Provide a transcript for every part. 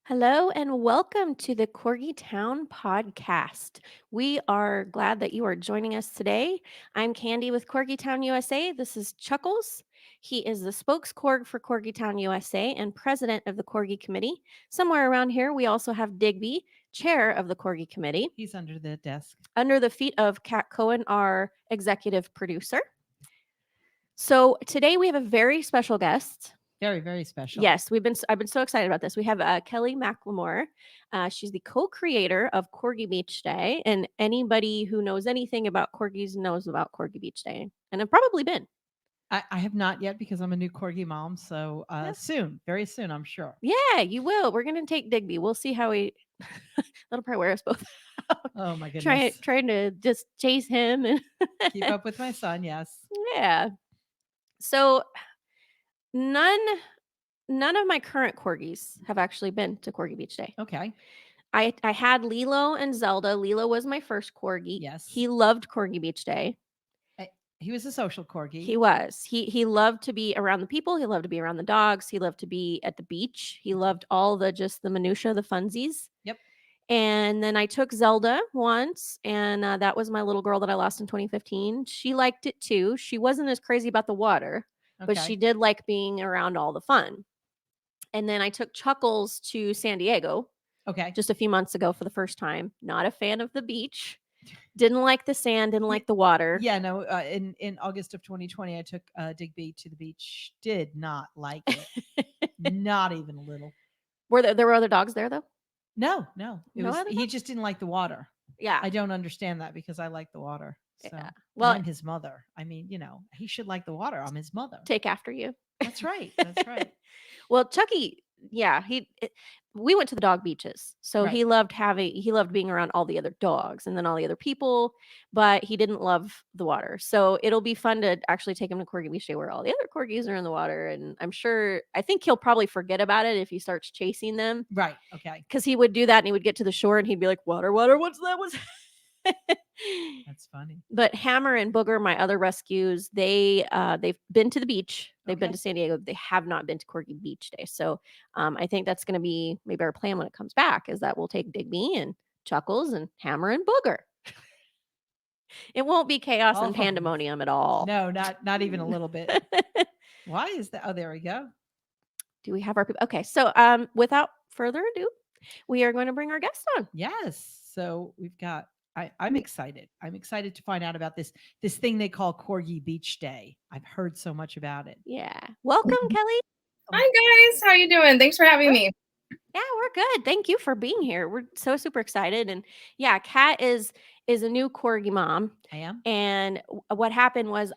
Hello and welcome to the Corgi Town podcast. We are glad that you are joining us today. I'm Candy with Corgi Town USA. This is Chuckles. He is the spokescorg for Corgi Town USA and president of the Corgi Committee. Somewhere around here, we also have Digby, chair of the Corgi Committee, He's under the desk. under the feet of Kat Cohen, our executive producer. So today we have a very special guest. Very, very special. Yes, I've been so excited about this. We have Kelly McLemore. She's the co-creator of Corgi Beach Day, and anybody who knows anything about corgis knows about Corgi Beach Day, and I've probably been. I have not yet because I'm a new corgi mom. So Yeah. soon, very soon, I'm sure. Yeah, you will. We're gonna take Digby. We'll see how he. That'll probably wear us both out. Oh my goodness. Trying to just chase him and Keep up with my son. Yes. yeah. So none of my current corgis have actually been to Corgi Beach Day. Okay. I had Lilo and Zelda. Lilo was my first corgi. Yes. He loved Corgi Beach Day. He was a social corgi. He was. He loved to be around the people. He loved to be around the dogs. He loved to be at the beach. He loved all the just the minutia, the funsies. Yep. And then I took Zelda once, and that was my little girl that I lost in 2015. She liked it too. She wasn't as crazy about the water, but she did like being around all the fun. And then I took Chuckles to San Diego. Okay. Just a few months ago for the first time. Not a fan of the beach. Didn't like the sand, didn't like the water. Yeah, no, in August of 2020, I took Digby to the beach. Did not like it. Not even a little. There were other dogs there though? No. Other He dogs? just didn't like the water. Yeah. I don't understand that because I like the water. So Yeah. well, Well, I'm his mother. I mean, he should like the water. I'm his mother. take after you. That's right. That's right. Well, Chucky, yeah, we went to the dog beaches. So Right. he loved being around all the other dogs and then all the other people, but he didn't love the water. So it'll be fun to actually take him to Corgi Beach Day where all the other corgis are in the water. And I think he'll probably forget about it if he starts chasing them. Right. Okay. Because he would do that and he would get to the shore and he'd be like, water, what's that? That's funny. But Hammer and Booger, my other rescues, they've been to the beach. They've been Okay. to San Diego. They have not been to Corgi Beach Day. So I think that's going to be maybe our plan when it comes back is that we'll take Digby and Chuckles and Hammer and Booger. It won't be chaos and pandemonium at all. No, not even a little bit. Why is that? Oh, there we go. Do we have our people? Okay, so without further ado, we are going to bring our guest on. Yes. So we've got. I'm excited. I'm excited to find out about this thing they call Corgi Beach Day. I've heard so much about it. Yeah, welcome, Kelly. Hi guys, how you doing? Thanks for having me. Yeah, we're good. Thank you for being here. We're so super excited. And yeah, Kat is a new corgi mom. I am. And what happened was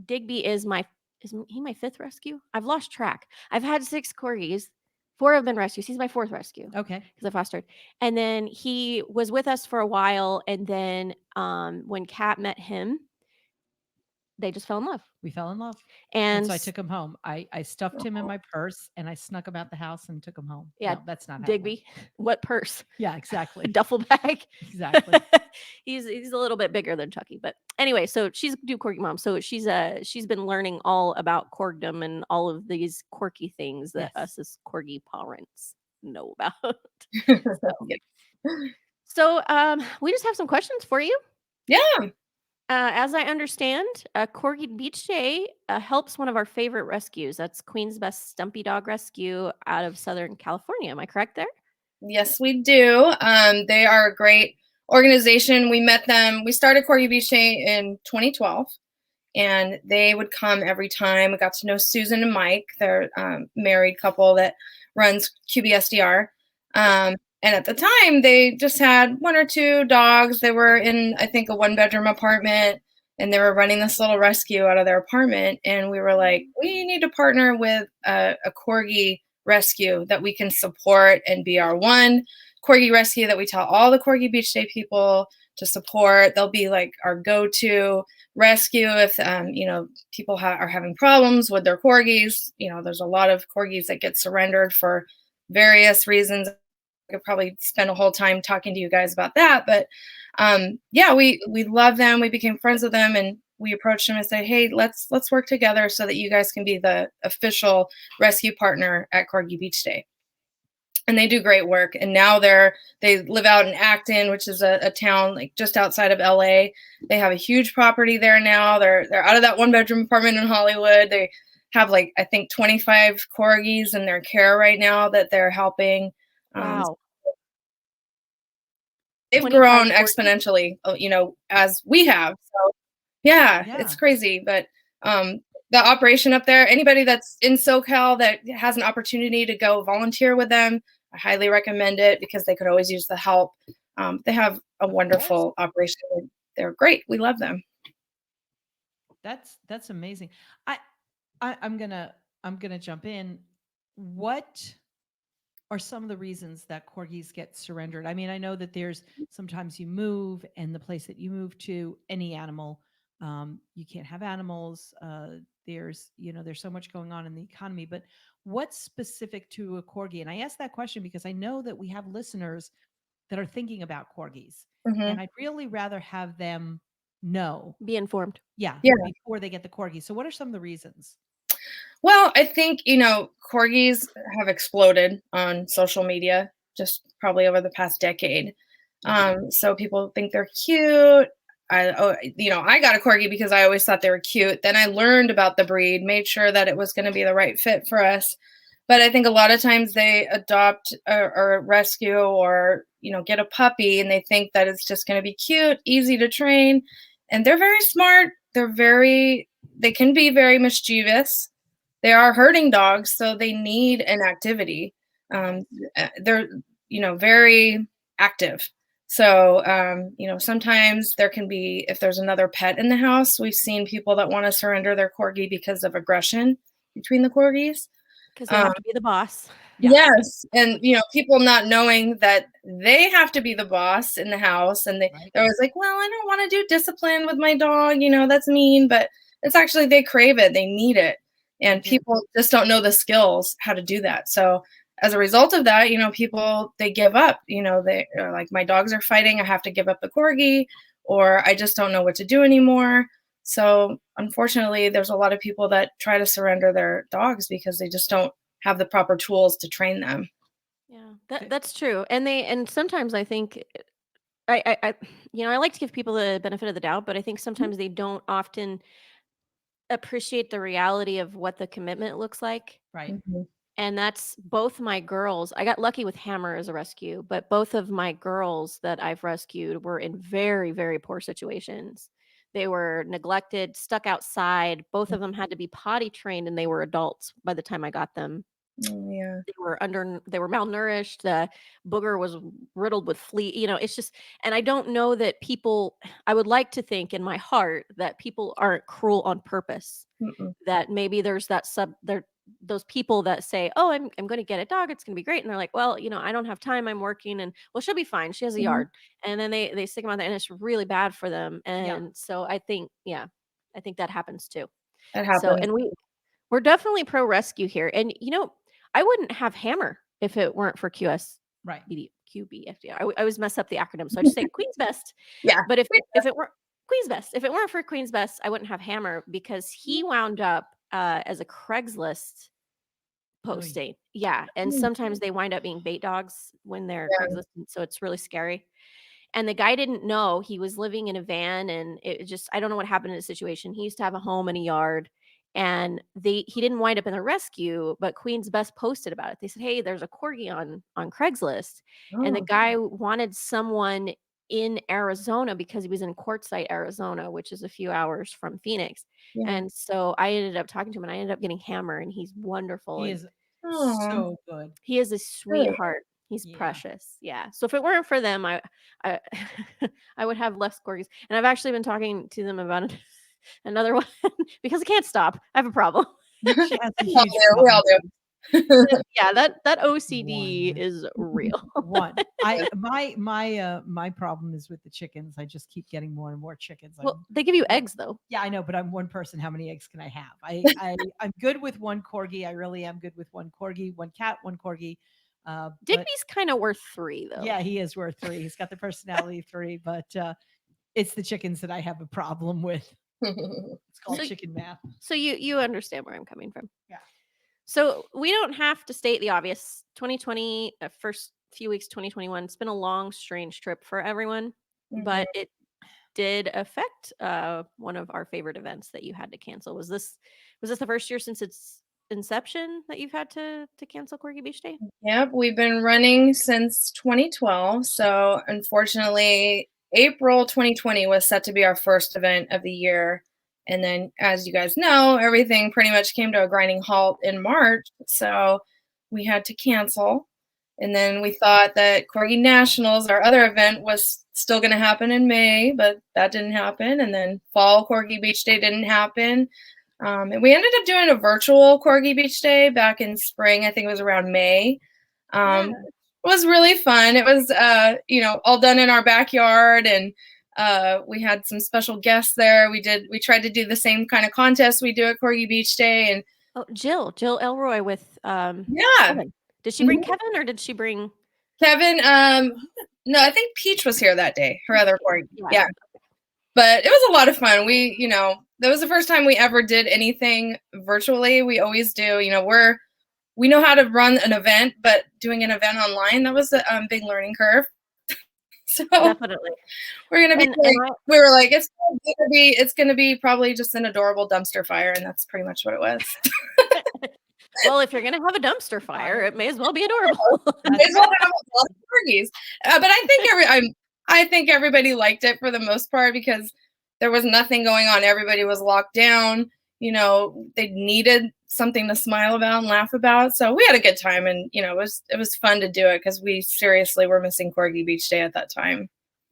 Digby is he my fifth rescue? I've lost track. I've had 6 corgis. 4 have been rescues. He's my 4th rescue. Okay. Because I fostered. And then he was with us for a while. And then when Kat met him, they just fell in love. We fell in love. And so I took him home. I stuffed him in my purse and I snuck him out the house and took him home. Yeah, no, that's not Digby. What purse? Yeah, exactly. Duffel bag. Exactly. He's a little bit bigger than Chucky, but anyway, so she's a new corgi mom. So she's been learning all about corgdom and all of these quirky things that us as corgi parents know about. So we just have some questions for you. Yeah. As I understand, Corgi Beach Day helps one of our favorite rescues. That's Queen's Best Stumpy Dog Rescue out of Southern California. Am I correct there? Yes, we do. They are a great organization. We met them. We started Corgi Beach Day in 2012, and they would come every time. We got to know Susan and Mike. They're a married couple that runs QBSDR. And at the time, they just had 1 or 2 dogs. They were in, I think, a 1-bedroom apartment, and they were running this little rescue out of their apartment. And we were like, we need to partner with a corgi rescue that we can support and be our one corgi rescue that we tell all the Corgi Beach Day people to support. They'll be like our go-to rescue if, people are having problems with their corgis. There's a lot of corgis that get surrendered for various reasons. I could probably spend a whole time talking to you guys about that. But we love them. We became friends with them, and we approached them and said, hey, let's work together so that you guys can be the official rescue partner at Corgi Beach Day. and they do great work. And now they live out in Acton, which is a town like just outside of LA. They have a huge property there now. They're out of that 1-bedroom apartment in Hollywood. They have like I think 25 corgis in their care right now that they're helping. Wow. They've 25 grown corgis? exponentially, as we have. So yeah, it's Yeah. crazy. But the operation up there, anybody that's in SoCal that has an opportunity to go volunteer with them, I highly recommend it because they could always use the help. They have a Of course. wonderful operation. They're great. We love them. That's amazing. I'm gonna jump in. What are some of the reasons that corgis get surrendered? I mean, I know that there's sometimes you move and the place that you move to, any animal, you can't have animals. There's so much going on in the economy, but what's specific to a corgi? And I ask that question because I know that we have listeners that are thinking about corgis, Hmm. and I'd really rather have them know, Be informed. yeah, Yeah. before they get the corgi. So what are some of the reasons? Well, I think, corgis have exploded on social media just probably over the past decade. So people think they're cute. I got a corgi because I always thought they were cute. Then I learned about the breed, made sure that it was going to be the right fit for us. But I think a lot of times they adopt or rescue or, get a puppy and they think that it's just going to be cute, easy to train. And they're very smart. They can be very mischievous. They are herding dogs, so they need an activity. Right. They're, very active. So, sometimes there can be, if there's another pet in the house, we've seen people that want to surrender their corgi because of aggression between the corgis. Because they Um, have to be the boss. Yeah. yes, and people not knowing that they have to be the boss in the house, and Right. they're always like, "Well, I don't want to do discipline with my dog. That's mean." But it's actually they crave it, they need it, and They do. people just don't know the skills how to do that. So as a result of that, people they give up. They are like, "My dogs are fighting. I have to give up the corgi," or "I just don't know what to do anymore." So unfortunately, there's a lot of people that try to surrender their dogs because they just don't have the proper tools to train them. Yeah, Th- that's true. And sometimes I think I like to give people the benefit of the doubt, but I think sometimes they don't often appreciate the reality of what the commitment looks like. Right. Mhm. And that's both my girls. I got lucky with Hammer as a rescue, but both of my girls that I've rescued were in very, very poor situations. They were neglected, stuck outside. Both of them had to be potty trained and they were adults by the time I got them. Oh, yeah. They were malnourished. The booger was riddled with flea. It's just, and I don't know that people, I would like to think in my heart that people aren't cruel on purpose, Mm-mm. that maybe there's that those people that say, "Oh, I'm going to get a dog. It's going to be great." And they're like, "Well, I don't have time. I'm working." And, "Well, she'll be fine. She has a Mhm. yard." And then they stick them out there and it's really bad for them. Yeah. And so I think, yeah, I think that happens too. That So, happens. and we're definitely pro rescue here. And I wouldn't have Hammer if it weren't for Right. QBFD. I always mess up the acronym, so I just say Queen's Best. Yeah. But if it weren't Queen's Best, if it weren't for Queen's Best, I wouldn't have Hammer because he wound up as a Craigslist Oy. posting. Yeah, and Mm. sometimes they wind up being bait dogs when they're Yeah. Craigslist, and so it's really scary. And the guy didn't know. He was living in a van and it just I don't know what happened in the situation. He used to have a home and a yard and he didn't wind up in the rescue, but Queen's Best posted about it. They said, "Hey, there's a corgi on Craigslist." And the Oh, guy wanted someone in Arizona because he was in Quartzsite, Arizona, which is a few hours from Phoenix. yeah. And so I ended up talking to him and I ended up getting Hammer and he's wonderful He and is Oh, so good. he is a really? sweetheart. He's Yeah. precious. Yeah. So if it weren't for them, I I would have less corgis. And I've actually been talking to them about another one because I can't stop. I have a problem. She has a We all huge do. We problem. all do. Yeah, that OCD One. is real. One. My problem is with the chickens. I just keep getting more and more chickens. Well, they give you eggs though. Yeah, I know, but I'm one person. How many eggs can I have? I'm good with one corgi. I really am good with one corgi, one cat, one corgi. But Digby's kind of worth 3 though. yeah, he is worth 3. He's got the personality of 3, but it's the chickens that I have a problem with. It's called So chicken math. so you understand where I'm coming from. Yeah. So we don't have to state the obvious. 2020, first few weeks, 2021, it's been a long, strange trip for everyone, Mhm. but it did affect one of our favorite events that you had to cancel. Was this the first year since its inception that you've had to cancel Corgi Beach Day? Yep, we've been running since 2012. So unfortunately, April 2020 was set to be our first event of the year. And then, as you guys know, everything pretty much came to a grinding halt in March. So we had to cancel. And then we thought that Corgi Nationals, our other event, was still going to happen in May, but that didn't happen. And then Fall Corgi Beach Day didn't happen. And we ended up doing a virtual Corgi Beach Day back in spring. I think it was around May. Yeah. It was really fun. It was, all done in our backyard, and we had some special guests there. We tried to do the same kind of contest we do at Corgi Beach Day, and Oh, Jill Elroy with yeah, Kevin. Did she bring mhm. Kevin or did she bring Kevin. No, I think Peach was here that day. Her other Corgi, Yeah. yeah. But it was a lot of fun. That was the first time we ever did anything virtually. We always do. We know how to run an event, but doing an event online, that was a big learning curve. So Definitely. we're gonna be And like, we were like, it's gonna be probably just an adorable dumpster fire, and that's pretty much what it was. well, if you're gonna have a dumpster fire, it may as well be adorable. May as well have a lot of Corgis. But I think everybody liked it for the most part because there was nothing going on. Everybody was locked down. They needed something to smile about and laugh about. So we had a good time, and it was fun to do it because we seriously were missing Corgi Beach Day at that time.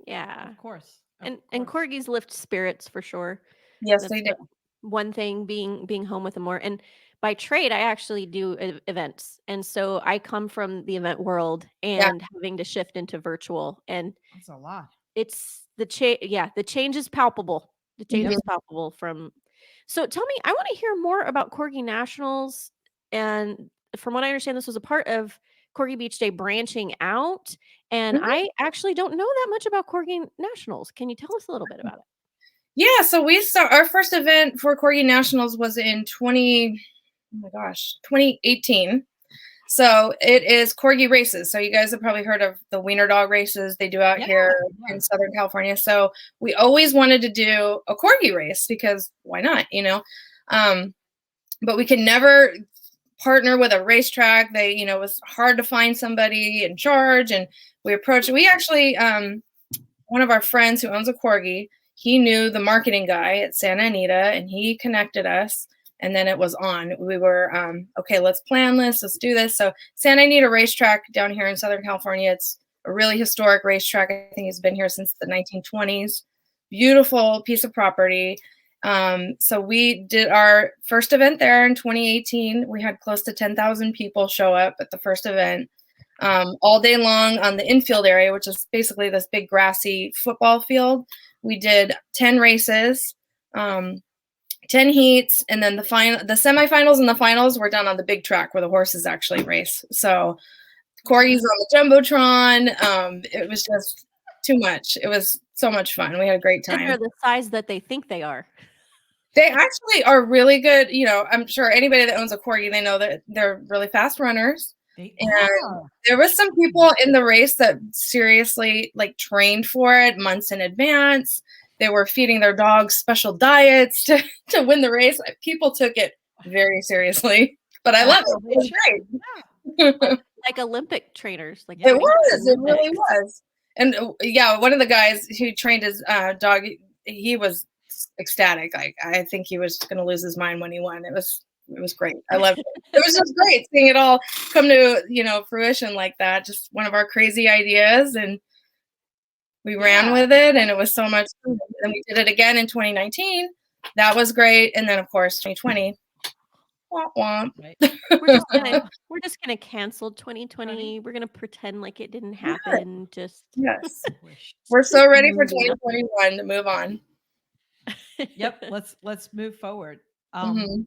Yeah. Of course. And corgis lift spirits for sure. Yes, That's they did. one thing being home with them more. And by trade, I actually do events. And so I come from the event world Yeah, and having to shift into virtual. And That's a lot. it's the change is palpable. The change Mhm. is palpable from So tell me, I want to hear more about Corgi Nationals. And from what I understand, this was a part of Corgi Beach Day branching out. And Mhm. I actually don't know that much about Corgi Nationals. Can you tell us a little bit about it? Yeah, so we saw our first event for Corgi Nationals was in 2018. So it is Corgi races. So you guys have probably heard of the wiener dog races they do out Yeah, here yeah. in Southern California. So we always wanted to do a Corgi race because why not, Um, but we could never partner with a racetrack. It was hard to find somebody in charge, and we actually, one of our friends who owns a Corgi, he knew the marketing guy at Santa Anita, and he connected us. And then it was on. We were okay. Let's plan this. Let's do this. So Santa Anita Racetrack down here in Southern California. It's a really historic racetrack. I think it's been here since the 1920s. Beautiful piece of property. So we did our first event there in 2018. We had close to 10,000 people show up at the first event, all day long on the infield area, which is basically this big grassy football field. We did 10 races, 10 heats, and then the semifinals and the finals were done on the big track where the horses actually race. So Corgis on the jumbotron. It was just too much. It was so much fun. We had a great And time. they're the size that they think they are. They actually are really good. I'm sure anybody that owns a Corgi, they know that they're really fast runners. They And are. there was some people in the race that seriously trained for it months in advance. They were feeding their dogs special diets to win the race. People took it very seriously, but I love it. It was great. Like Olympic trainers. Like It training for was. It really Olympics. was. And yeah, one of the guys who trained his dog, he was ecstatic. Like I think he was going to lose his mind when he won. It was great. I loved it. It was just great seeing it all come to fruition like that. Just one of our crazy ideas, and we ran with it, and it was so much fun. And we did it again in 2019. That was great. And then of course 2020. Womp womp. Right. We're just gonna cancel 2020. We're gonna pretend like it didn't happen. Just Yes. Wish. We're so ready for Moving on. 2021 to move on. Yep. Let's move forward. Mhm.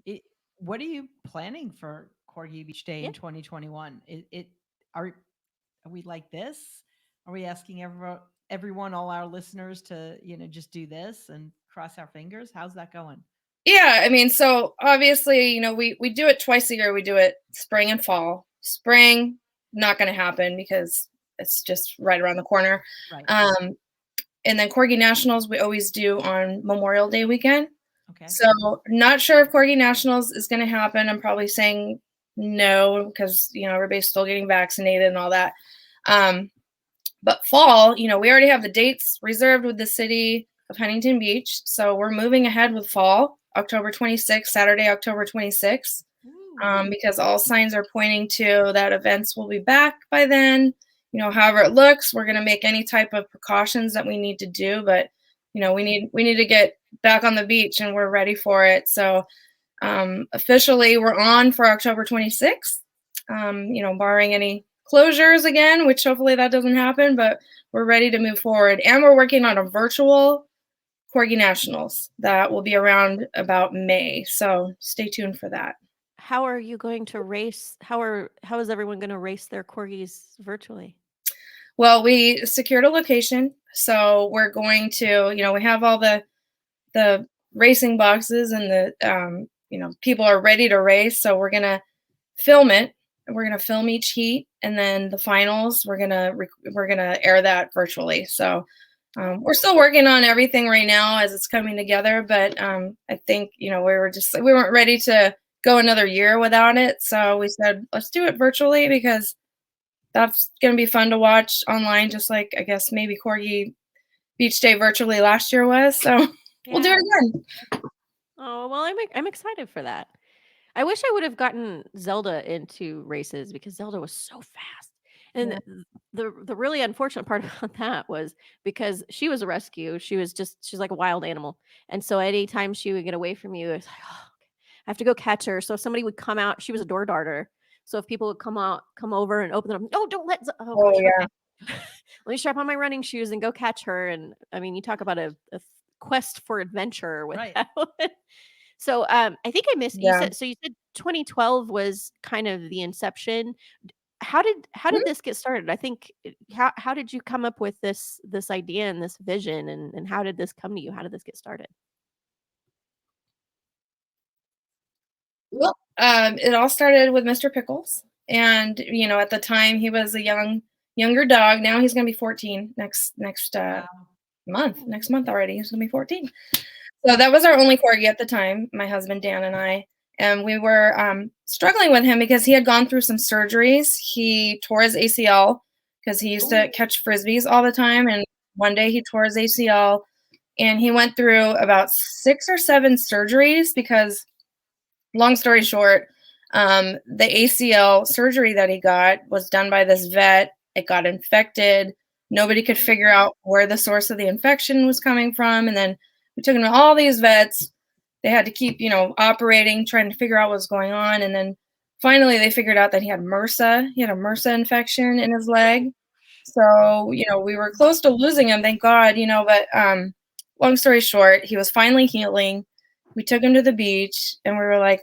What are you planning for Corgi Beach Day Yeah. in 2021? Are we like this? Are we asking everyone, all our listeners to just do this and cross our fingers? How's that going? Yeah, I mean, so obviously, we do it twice a year. We do it spring and fall. Spring, not going to happen because it's just right around the corner. Right. Um, and then Corgi Nationals, we always do on Memorial Day weekend. Okay. So not sure if Corgi Nationals is going to happen. I'm probably saying no because, everybody's still getting vaccinated and all that. But fall, we already have the dates reserved with the city of Huntington Beach. So we're moving ahead with fall, October 26th, Saturday, October 26th, because all signs are pointing to that events will be back by then. However it looks, we're going to make any type of precautions that we need to do, but we need to get back on the beach and we're ready for it. So officially we're on for October 26th, barring any closures again, which hopefully that doesn't happen, but we're ready to move forward. And we're working on a virtual Corgi Nationals that will be around about May. So stay tuned for that. How are you going to race? How is everyone going to race their corgis virtually? Well, we secured a location. So we're going to, we have all the racing boxes and the, people are ready to race. So we're going to film it. We're going to film each heat, and then the finals, we're going to air that virtually. So we're still working on everything right now as it's coming together, but I think, we weren't ready to go another year without it. So we said, let's do it virtually because that's going to be fun to watch online, just like I guess maybe Corgi Beach Day virtually last year was. So we'll do it again. Oh, well, I'm excited for that. I wish I would have gotten Zelda into races because Zelda was so fast. And Yeah. the really unfortunate part about that was because she was a rescue. She's like a wild animal. And so anytime she would get away from you, it's like, oh, I have to go catch her. So if somebody would come out, she was a door darter. So if people would come over and open them, oh, don't let, oh Oh gosh, yeah. okay. Let me strap on my running shoes and go catch her. And I mean, you talk about a quest for adventure with Right. that one. So, I think I missed you Yeah. said 2012 was kind of the inception. How Mhm. did this get started? I think how did you come up with this idea and this vision and how did this come to you? How did this get started? Well, it all started with Mr. Pickles, and at the time he was a younger dog. Now he's gonna be 14 next Wow. month. Next month already, he's gonna be 14. So that was our only corgi at the time, my husband Dan and I, and we were struggling with him because he had gone through some surgeries. He tore his ACL because he used to catch frisbees all the time, and one day he tore his ACL, and he went through about 6 or 7 surgeries because, long story short, the ACL surgery that he got was done by this vet. It got infected. Nobody could figure out where the source of the infection was coming from. And then we took him to all these vets. They had to keep, operating, trying to figure out what was going on. And then finally they figured out that he had MRSA. He had a MRSA infection in his leg. So, we were close to losing him, thank God, but long story short, he was finally healing. We took him to the beach and we were like,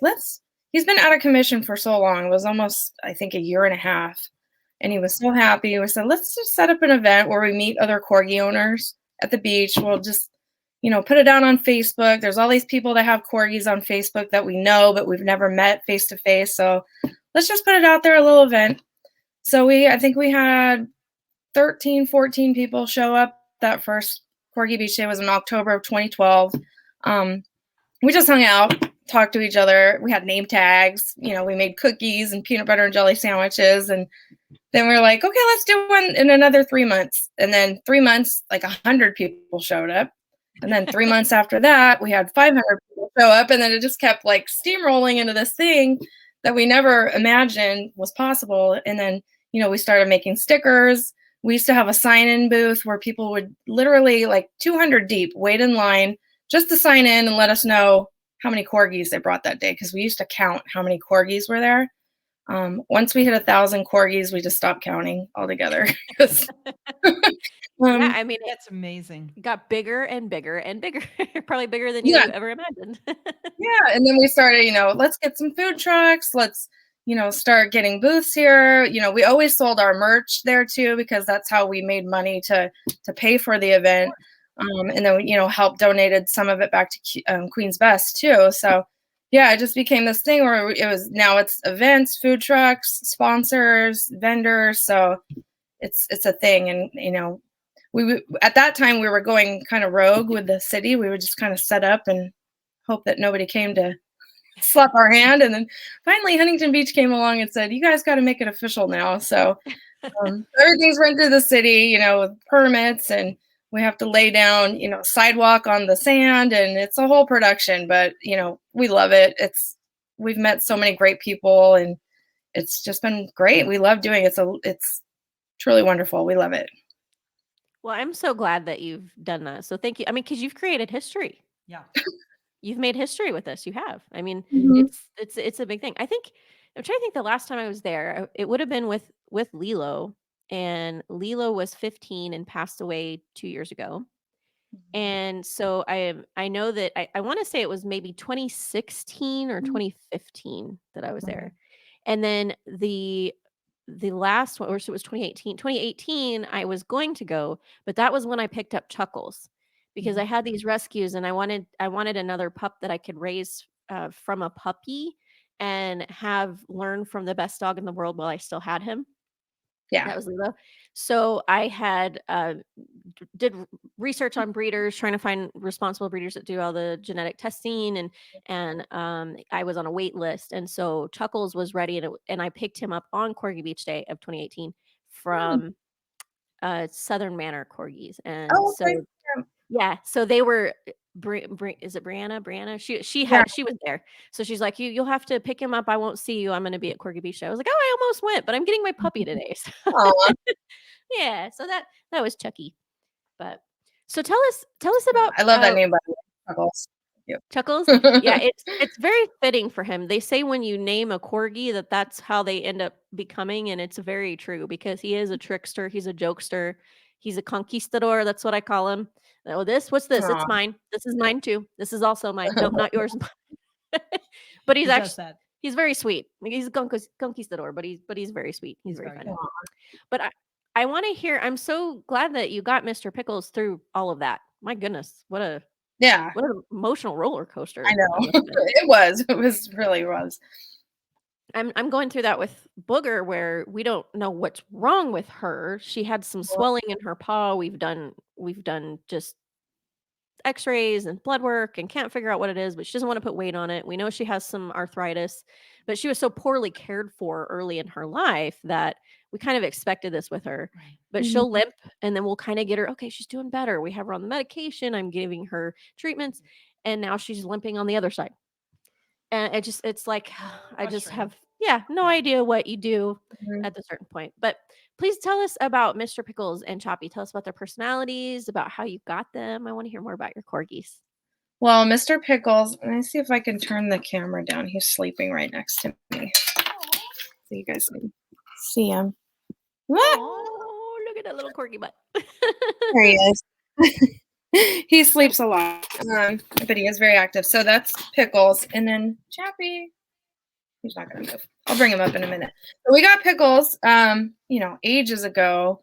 he's been out of commission for so long. It was almost, I think, a year and a half. And he was so happy. We said, let's just set up an event where we meet other corgi owners at the beach. We'll just, put it out on Facebook. There's all these people that have corgis on Facebook that we know, but we've never met face to face. So let's just put it out there, a little event. So I think we had 13, 14 people show up. That first Corgi Beach Day was in October of 2012. We just hung out, talked to each other. We had name tags. We made cookies and peanut butter and jelly sandwiches. And then we were like, okay, let's do one in another 3 months. And then 3 months, like 100 people showed up. And then 3 months after that, we had 500 people show up. And then it just kept like steamrolling into this thing that we never imagined was possible. And then, we started making stickers. We used to have a sign-in booth where people would literally, like 200 deep, wait in line just to sign in and let us know how many corgis they brought that day, because we used to count how many corgis were there. Once we hit 1,000 corgis, we just stopped counting altogether. Yeah, I mean, That's amazing. it got bigger and bigger and bigger, probably bigger than you Yeah. ever imagined. Yeah, and then we started, let's get some food trucks. Let's, start getting booths here. We always sold our merch there too because that's how we made money to pay for the event. And then, help donated some of it back to Queen's Best too. So yeah, it just became this thing where now it's events, food trucks, sponsors, vendors. So it's a thing. And, at that time we were going kind of rogue with the city. We would just kind of set up and hope that nobody came to slap our hand. And then finally Huntington Beach came along and said, you guys got to make it official now. So everything's run through the city, with permits, and we have to lay down, sidewalk on the sand, and it's a whole production, but we love it. We've met so many great people, and it's just been great. We love doing it. It's truly wonderful. We love it. Well, I'm so glad that you've done that. So thank you. I mean, because you've created history. Yeah. You've made history with this. You have. I mean, Mhm. it's a big thing. I'm trying to think the last time I was there, it would have been with Lilo, and Lilo was 15 and passed away 2 years ago. And so I know that I want to say it was maybe 2016 or 2015 that I was there. And then the last one, or so it was 2018. 2018, I was going to go, but that was when I picked up Chuckles because I had these rescues and I wanted another pup that I could raise from a puppy and have learn from the best dog in the world while I still had him. Yeah. That was Lilo. So I had did research on breeders, trying to find responsible breeders that do all the genetic testing, and I was on a wait list, and so Chuckles was ready, and I picked him up on Corgi Beach Day of 2018 from Southern Manor Corgis, and Oh, so okay. yeah, so they were. Is it Brianna? Brianna, she was there, so she's like, you'll have to pick him up. I won't see you. I'm going to be at Corgi Beach Day. I was like, oh, I almost went, but I'm getting my puppy today. So Aw. yeah, so that was Chucky. But so tell us about I love that name, by the way. Chuckles. Chuckles. Yeah, it's very fitting for him. They say when you name a corgi that's how they end up becoming, and it's very true because he is a trickster, he's a jokester, he's a conquistador. That's what I call him. Oh, what's this? It's Aw. mine. This is mine too. This is also mine. Nope, not yours. But He does that. he's very sweet. Like, he's a conquistador, but he's very sweet. He's very very funny. nice. But I want to hear. I'm so glad that you got Mr. Pickles through all of that. My goodness, Yeah, what an emotional roller coaster I that know. must have been. It really was. I'm going through that with Booger, where we don't know what's wrong with her. She had some swelling in her paw. We've done just x-rays and blood work and can't figure out what it is, but she doesn't want to put weight on it. We know she has some arthritis, but she was so poorly cared for early in her life that we kind of expected this with her. Right. But Mhm. she'll limp, and then we'll kind of get her, okay, she's doing better. We have her on the medication. I'm giving her treatments, and now she's limping on the other side. And it's like I just Frustrating. have no idea what you do Mhm. at a certain point. But please tell us about Mr. Pickles and Choppy. Tell us about their personalities, about how you got them. I want to hear more about your corgis. Well, Mr. Pickles, let me see if I can turn the camera down. He's sleeping right next to me. So you guys can see him. Ah, Oh, look at that little corgi butt. there he is. He sleeps a lot, but he is very active. So that's Pickles. And then Chappy, he's not going to move. I'll bring him up in a minute. So we got Pickles, ages ago.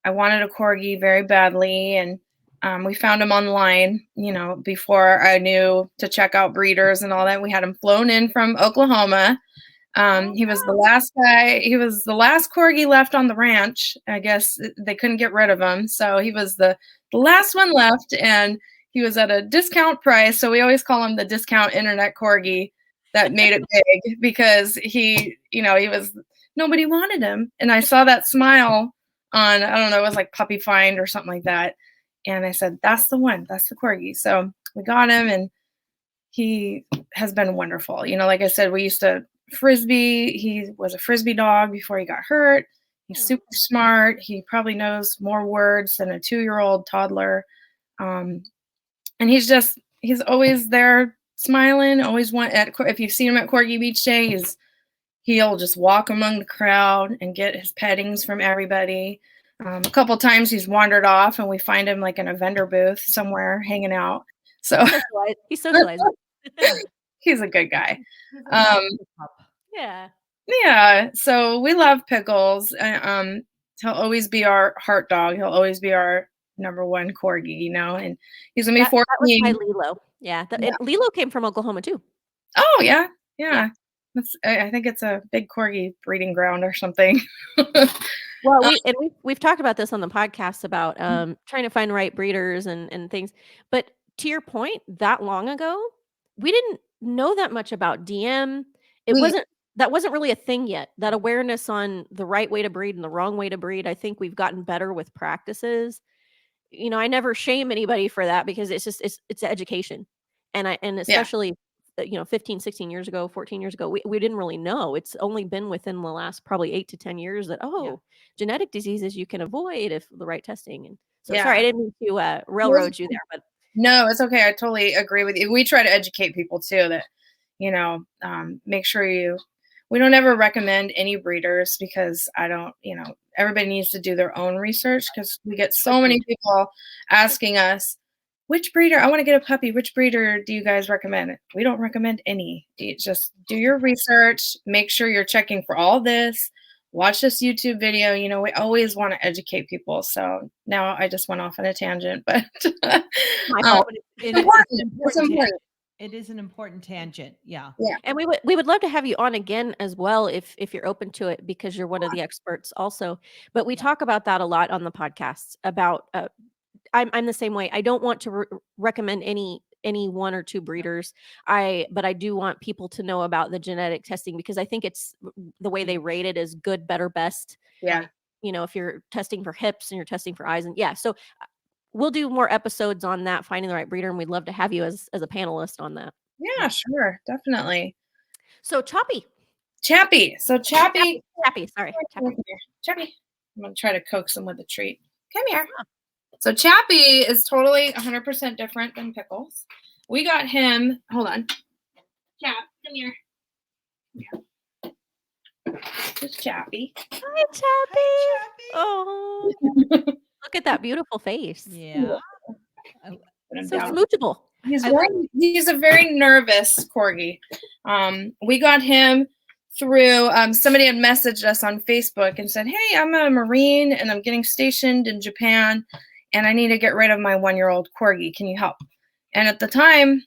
I wanted a corgi very badly, and we found him online, before I knew to check out breeders and all that. We had him flown in from Oklahoma. He was the last guy. He was the last corgi left on the ranch. I guess they couldn't get rid of him, so he was the last one left, and he was at a discount price. So we always call him the discount internet corgi that made it big because he was nobody wanted him, and I saw that smile on, I don't know, it was like Puppy Find or something like that, and I said, "That's the one. That's the corgi." So we got him, and he has been wonderful. Like I said, we used to frisbee. He was a frisbee dog before he got hurt. He's super smart. He probably knows more words than a 2-year-old toddler. And he's always there smiling. Always if you've seen him at Corgi Beach Day, he'll just walk among the crowd and get his pettings from everybody. A couple times he's wandered off, and we find him like in a vendor booth somewhere hanging out. So He's socializing. he's a good guy. Yeah. Yeah, so we love Pickles. He'll always be our heart dog. He'll always be our number one corgi, and he's gonna be That was my 14. Lilo. Yeah, Yeah. and Lilo came from Oklahoma too. Oh yeah, Yeah. yeah. I think it's a big corgi breeding ground or something. Well, we've talked about this on the podcast about trying to find the right breeders and things. But to your point, that long ago, we didn't know that much about DM. Mm. That wasn't really a thing yet. That awareness on the right way to breed and the wrong way to breed. I think we've gotten better with practices. I never shame anybody for that because it's education. And Yeah. especially 15, 16 years ago, 14 years ago, we didn't really know. It's only been within the last probably 8 to 10 years that genetic diseases you can avoid if the right testing. And so sorry, I Yeah. didn't mean to railroad you there, but No, it's okay. I totally agree with you. We try to educate people too that, make sure we don't ever recommend any breeders because everybody needs to do their own research because we get so many people asking us, which breeder, I want to get a puppy. Which breeder do you guys recommend? We don't recommend any. You just do your research, make sure you're checking for all this. Watch this YouTube video. We always want to educate people. So now I just went off on a tangent, but my fault. It is an important tangent. Yeah. Yeah. And we would love to have you on again as well if you're open to it because you're one of the experts also. But we talk about that a lot on the podcasts about I'm the same way. I don't want to recommend any one or two breeders. But I do want people to know about the genetic testing because I think it's the way they rate it is good, better, best. Yeah. If you're testing for hips and you're testing for eyes and so we'll do more episodes on that, finding the right breeder, and we'd love to have you as a panelist on that. Yeah, sure. Definitely. So Chappie. So Chappie. Sorry. Chappie. I'm going to try to coax him with a treat. Come here. So Chappie is totally 100% different than Pickles. We got him. Hold on. Chap, come here. It's Chappie. Hi, Chappie. Oh, look at that beautiful face. Yeah. So smoochable. He's a very nervous corgi. We got him through somebody had messaged us on Facebook and said, hey, I'm a Marine and I'm getting stationed in Japan and I need to get rid of my 1-year-old corgi. Can you help? And at the time,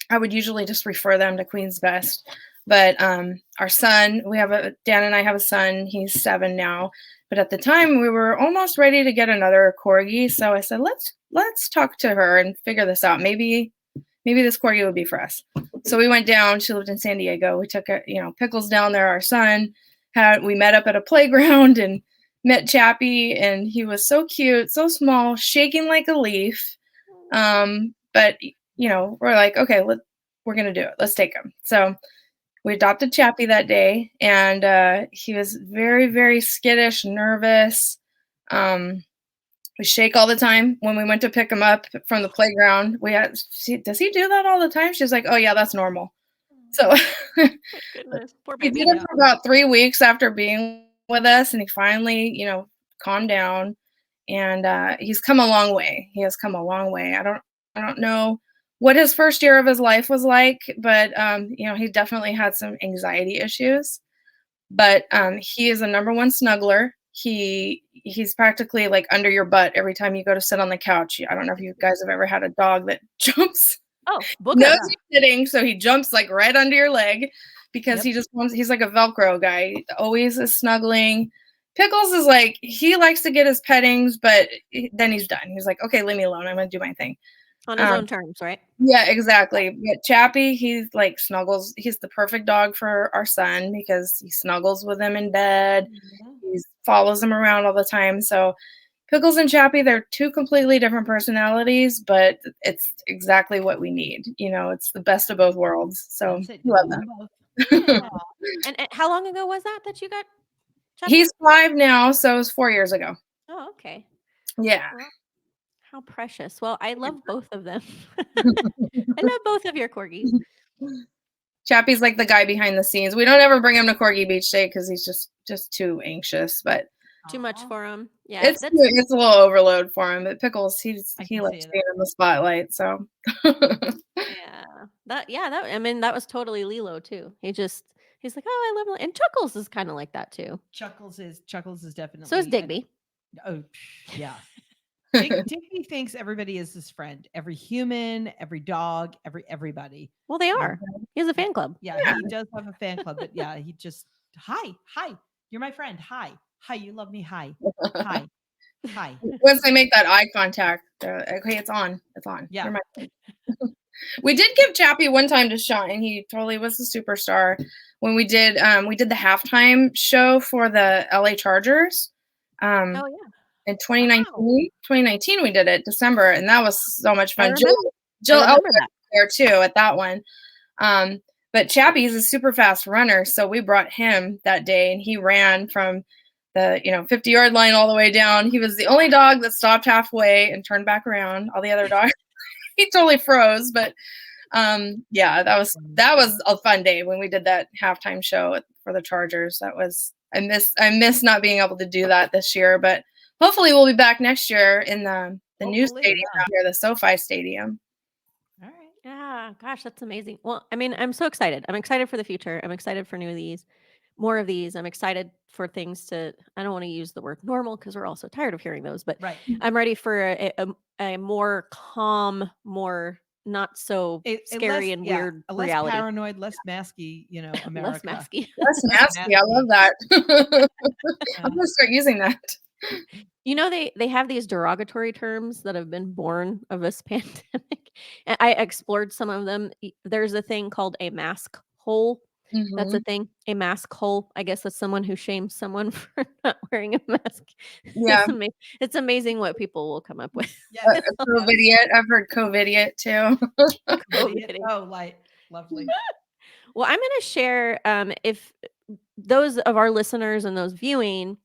I would usually just refer them to Queen's Best. But our son, Dan and I have a son. He's 7 now. But at the time, we were almost ready to get another corgi. So I said, let's talk to her and figure this out. Maybe this corgi would be for us. So we went down. She lived in San Diego. We took Pickles down there. Our son we met up at a playground and met Chappie, and he was so cute, so small, shaking like a leaf. But we're like, okay, we're gonna do it. Let's take him. So we adopted Chappie that day, and he was very, very skittish, nervous. We shake all the time. When we went to pick him up from the playground, does he do that all the time? She's like, oh yeah, that's normal. So he did it for about 3 weeks after being with us, and he finally, calmed down. And he's come a long way. He has come a long way. I don't know what his first year of his life was like, but he definitely had some anxiety issues. But he is a number one snuggler. He's practically like under your butt every time you go to sit on the couch. I don't know if you guys have ever had a dog that jumps. Oh, knows you're sitting, so he jumps like right under your leg because he's like a Velcro guy. He always is snuggling. Pickles is like, he likes to get his pettings, but then he's done. He's like, okay, leave me alone. I'm going to do my thing. On his own terms, right? Yeah, exactly. But Chappie, he like snuggles. He's the perfect dog for our son because he snuggles with him in bed. He follows him around all the time. So Pickles and Chappie, they're two completely different personalities, but it's exactly what we need. It's the best of both worlds. So love them. Yeah. And how long ago was that you got Chappie? He's 5 now, so it was 4 years ago. Oh, okay. Yeah. Well, how precious. Well, I love both of them. I love both of your corgis. Chappie's like the guy behind the scenes. We don't ever bring him to Corgi Beach Day because he's just too anxious, but too much for him. Yeah, it's a little overload for him. But Pickles, he likes being in the spotlight. So that was totally Lilo too. He's like, oh, I love Lilo. And Chuckles is kind of like that too. Chuckles is definitely. So is Digby. Oh yeah. Digby thinks everybody is his friend. Every human, every dog, everybody. Well, they Um, are. He has a fan club. Yeah, he does have a fan club, but yeah, he just hi, you're my friend. Hi, you love me. Hi. Once they make that eye contact, okay, it's on. Yeah. You're my friend. We did give Chappie one time to shine. He totally was a superstar when we did the halftime show for the LA Chargers. Oh yeah. In 2019 we did it December, and that was so much fun. Jill Elliott that. there too at that one. But Chappie's a super fast runner, so we brought him that day, and he ran from the 50-yard line all the way down. He was the only dog that stopped halfway and turned back around. All the other dogs, he totally froze. But yeah, that was a fun day when we did that halftime show for the Chargers. That was I miss not being able to do that this year, but hopefully we'll be back next year in the new stadium out here, the SoFi Stadium. All right. Yeah, gosh, that's amazing. Well, I mean, I'm so excited. I'm excited for the future. I'm excited for more of these. I'm excited for things to, I don't want to use the word normal because we're all so tired of hearing those, but Right. I'm ready for a more calm, more not so scary and weird a less reality. Paranoid, less masky, America. Less masky. Less masky. I love that. I'm going to start using that. They have these derogatory terms that have been born of this pandemic. And I explored some of them. There's a thing called a mask hole. That's a thing. A mask hole. I guess that's someone who shames someone for not wearing a mask. Yeah. It's amazing what people will come up with. Yeah. COVIDiot. I've heard COVIDiot too. COVIDiot. Oh, lovely. Well, I'm going to share if those of our listeners and those viewing,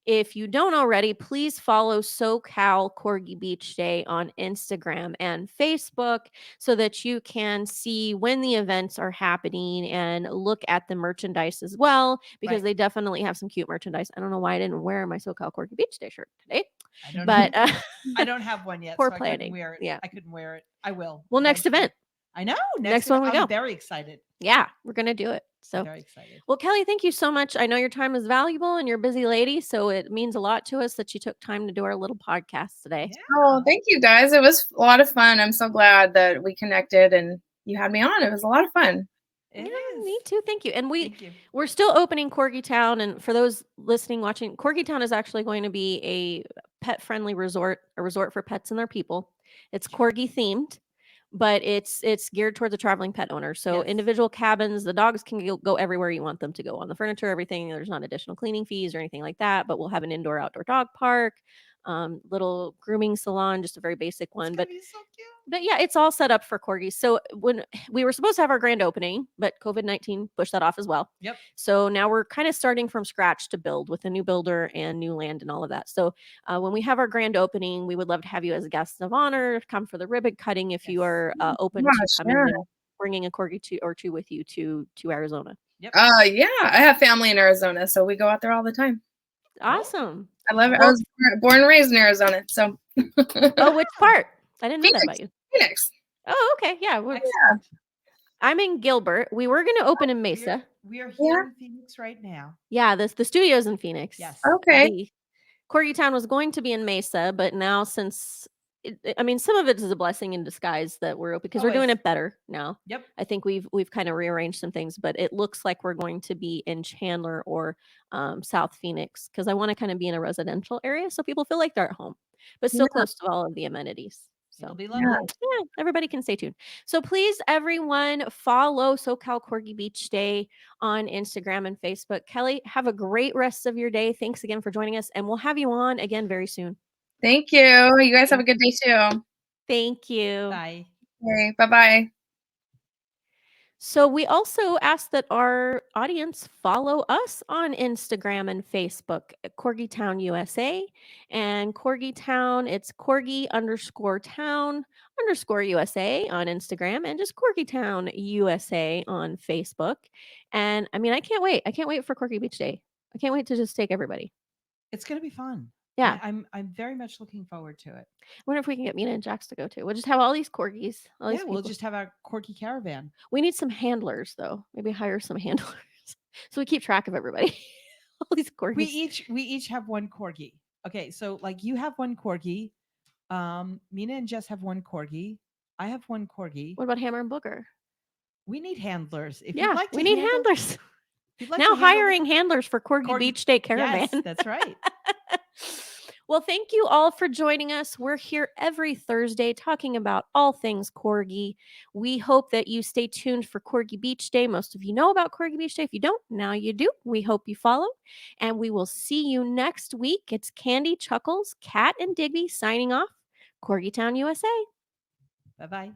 if you don't already, please follow SoCal Corgi Beach Day on Instagram and Facebook so that you can see when the events are happening and look at the merchandise as well, because they definitely have some cute merchandise. I don't know why I didn't wear my SoCal Corgi Beach Day shirt today. I don't but know. I don't have one yet. Poor so planning. I couldn't wear it. Yeah. I couldn't wear it. I will. Well, next event. I know. Next one we go. I'm very excited. Yeah, we're going to do it. So very excited. Well, Kelly, thank you so much. I know your time is valuable and you're a busy lady, so it means a lot to us that you took time to do our little podcast today. Yeah. Oh, thank you guys. It was a lot of fun. I'm so glad that we connected and you had me on. It was a lot of fun. Me too. Thank you. And we're still opening Corgi Town. And for those listening, watching, Corgi Town is actually going to be a pet-friendly resort, a resort for pets and their people. It's Corgi themed, but it's geared towards a traveling pet owner. So individual cabins, the dogs can go everywhere you want them to go, on the furniture, everything. There's not additional cleaning fees or anything like that, but we'll have an indoor-outdoor dog park, little grooming salon, just a very basic one. But so cute. But yeah, it's all set up for corgis. So when we were supposed to have our grand opening, but COVID-19 pushed that off as well. Yep. So now we're kind of starting from scratch to build with a new builder and new land and all of that. So when we have our grand opening, we would love to have you as a guest of honor, come for the ribbon cutting if you are open to coming and bringing a corgi or two with you to Arizona. Yep. Yeah, I have family in Arizona, so we go out there all the time. Awesome. I love it. I was born and raised in Arizona, so. Oh, which part? I didn't know that about you. Phoenix. Oh, okay. Yeah. I'm in Gilbert. We were going to open in Mesa. We are here in Phoenix right now. Yeah, the studio's in Phoenix. Yes. Okay. Corgi Town was going to be in Mesa, but now since some of it is a blessing in disguise that we're open because we're doing it better now. Yep. I think we've kind of rearranged some things, but it looks like we're going to be in Chandler or South Phoenix because I want to kind of be in a residential area so people feel like they're at home, but still close to all of the amenities. So it'll be lovely. Yeah, everybody can stay tuned. So please, everyone, follow SoCal Corgi Beach Day on Instagram and Facebook. Kelly, have a great rest of your day. Thanks again for joining us, and we'll have you on again very soon. Thank you. You guys have a good day too. Thank you. Bye. Okay, bye-bye. So we also ask that our audience follow us on Instagram and Facebook at Corgi Town USA and Corgi Town. It's Corgi_Town_USA on Instagram and just Corgi Town USA on Facebook. And I mean, I can't wait. I can't wait for Corgi Beach Day. I can't wait to just take everybody. It's going to be fun. Yeah. I'm very much looking forward to it. I wonder if we can get Mina and Jax to go too. We'll just have all these corgis. We'll just have our Corgi caravan. We need some handlers though. Maybe hire some handlers so we keep track of everybody. All these corgis. We each have one corgi. Okay, so like you have one corgi. Mina and Jess have one Corgi. I have one Corgi. What about Hammer and Booger? We need handlers. If Yeah, you'd like to we need handle, handlers. if you'd like Now to handle hiring handlers for Corgi Beach Day Caravan. Yes, that's right. Well, thank you all for joining us. We're here every Thursday talking about all things Corgi. We hope that you stay tuned for Corgi Beach Day. Most of you know about Corgi Beach Day. If you don't, now you do. We hope you follow. And we will see you next week. It's Candy, Chuckles, Kat, and Digby signing off. Corgi Town, USA. Bye-bye.